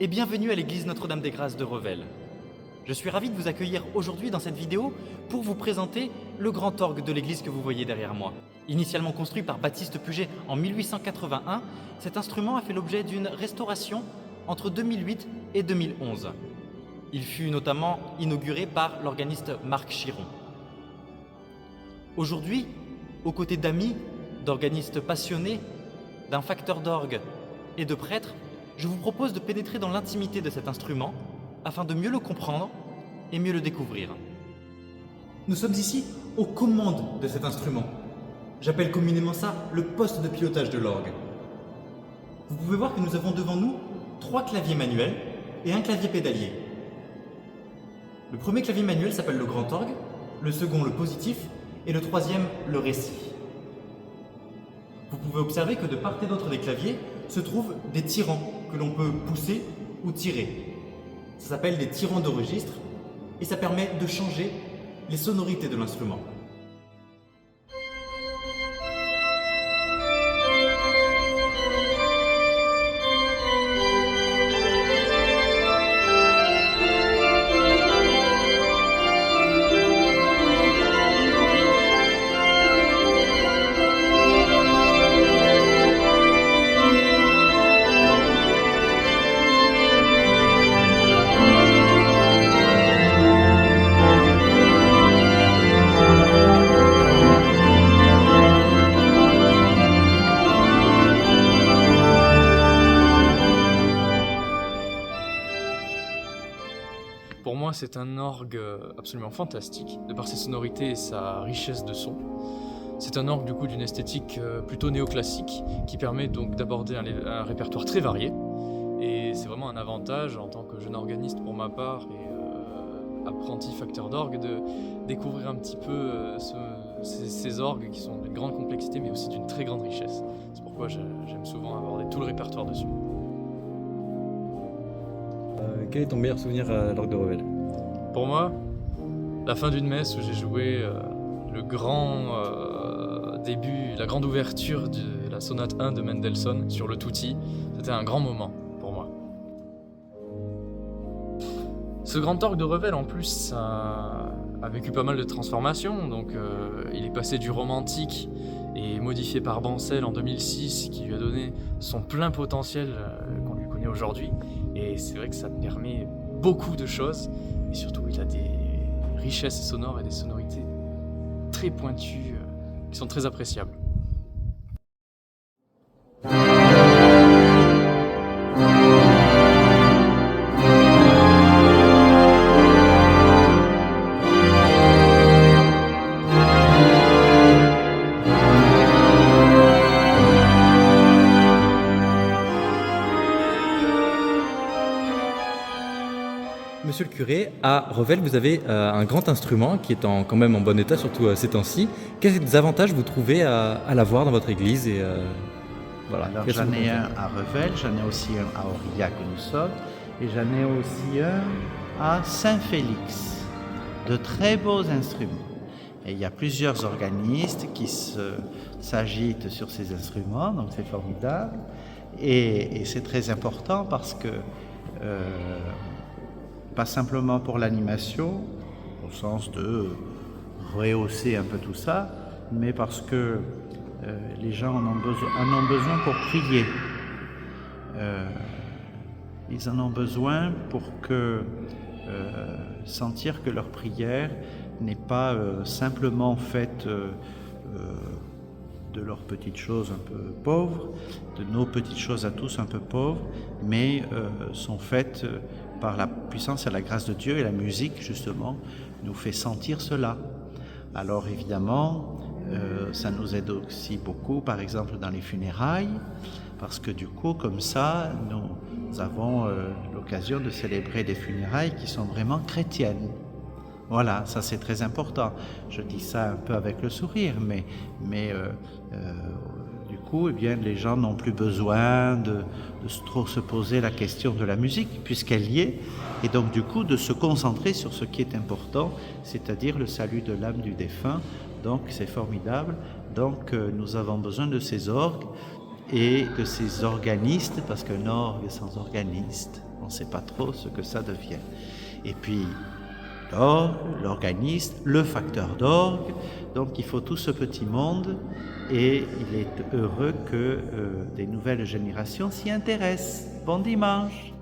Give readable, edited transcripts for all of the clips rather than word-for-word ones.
et bienvenue à l'église Notre-Dame-des-Grâces de Revel. Je suis ravi de vous accueillir aujourd'hui dans cette vidéo pour vous présenter le grand orgue de l'église que vous voyez derrière moi. Initialement construit par Baptiste Puget en 1881, cet instrument a fait l'objet d'une restauration entre 2008 et 2011. Il fut notamment inauguré par l'organiste Marc Chiron. Aujourd'hui, aux côtés d'amis, d'organistes passionnés, d'un facteur d'orgue et de prêtres, je vous propose de pénétrer dans l'intimité de cet instrument afin de mieux le comprendre et mieux le découvrir. Nous sommes ici aux commandes de cet instrument. J'appelle communément ça le poste de pilotage de l'orgue. Vous pouvez voir que nous avons devant nous 3 claviers manuels et un clavier pédalier. Le premier clavier manuel s'appelle le grand orgue, le second le positif et le troisième le récit. Vous pouvez observer que de part et d'autre des claviers se trouvent des tirants que l'on peut pousser ou tirer. Ça s'appelle des tirants de registre et ça permet de changer les sonorités de l'instrument. Pour moi, c'est un orgue absolument fantastique, de par ses sonorités et sa richesse de son. C'est un orgue du coup d'une esthétique plutôt néoclassique, qui permet donc d'aborder un répertoire très varié. Et c'est vraiment un avantage en tant que jeune organiste pour ma part et apprenti facteur d'orgue de découvrir un petit peu ces orgues qui sont d'une grande complexité mais aussi d'une très grande richesse. C'est pourquoi j'aime souvent aborder tout le répertoire dessus. Quel est ton meilleur souvenir à l'orgue de Revel? Pour moi, la fin d'une messe où j'ai joué le grand début, la grande ouverture de la sonate 1 de Mendelssohn sur le tutti, c'était un grand moment pour moi. Ce grand orgue de Revel en plus a vécu pas mal de transformations, donc il est passé du romantique et modifié par Bancel en 2006 qui lui a donné son plein potentiel qu'on lui connaît aujourd'hui. Et c'est vrai que ça permet beaucoup de choses, et surtout il a des richesses sonores et des sonorités très pointues qui sont très appréciables. Monsieur le curé, à Revel, vous avez un grand instrument qui est quand même en bon état, surtout ces temps-ci. Quels avantages vous trouvez à l'avoir dans votre église Voilà. Alors j'en ai un à Revel, j'en ai aussi un à Aurillac où nous sommes, et j'en ai aussi un à Saint-Félix. De très beaux instruments. Et il y a plusieurs organistes qui s'agitent sur ces instruments, donc c'est formidable. Et c'est très important parce que pas simplement pour l'animation, au sens de rehausser un peu tout ça, mais parce que les gens en ont besoin pour prier. Ils en ont besoin pour sentir que leur prière n'est pas simplement faite de leurs petites choses un peu pauvres, de nos petites choses à tous un peu pauvres, mais sont faites par la puissance et la grâce de Dieu, et la musique justement nous fait sentir cela. Alors évidemment, ça nous aide aussi beaucoup, par exemple dans les funérailles, parce que du coup, comme ça, nous avons l'occasion de célébrer des funérailles qui sont vraiment chrétiennes. Voilà, ça c'est très important. Je dis ça un peu avec le sourire, mais du coup, eh bien, les gens n'ont plus besoin de trop se poser la question de la musique, puisqu'elle y est, et donc du coup de se concentrer sur ce qui est important, c'est-à-dire le salut de l'âme du défunt. Donc c'est formidable. Donc nous avons besoin de ces orgues et de ces organistes, parce qu'un orgue sans organiste, on ne sait pas trop ce que ça devient. Et puis, l'orgue, l'organiste, le facteur d'orgue, donc il faut tout ce petit monde, et il est heureux que des nouvelles générations s'y intéressent. Bon dimanche!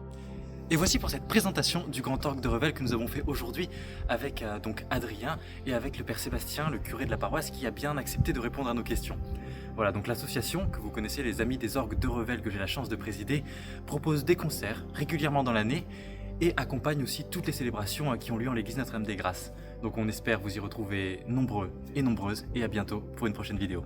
Et voici pour cette présentation du Grand Orgue de Revel que nous avons fait aujourd'hui avec donc Adrien et avec le Père Sébastien, le curé de la paroisse, qui a bien accepté de répondre à nos questions. Voilà, donc l'association que vous connaissez, les Amis des Orgues de Revel, que j'ai la chance de présider, propose des concerts régulièrement dans l'année et accompagne aussi toutes les célébrations qui ont lieu en l'église Notre-Dame des Grâces. Donc on espère vous y retrouver nombreux et nombreuses, et à bientôt pour une prochaine vidéo.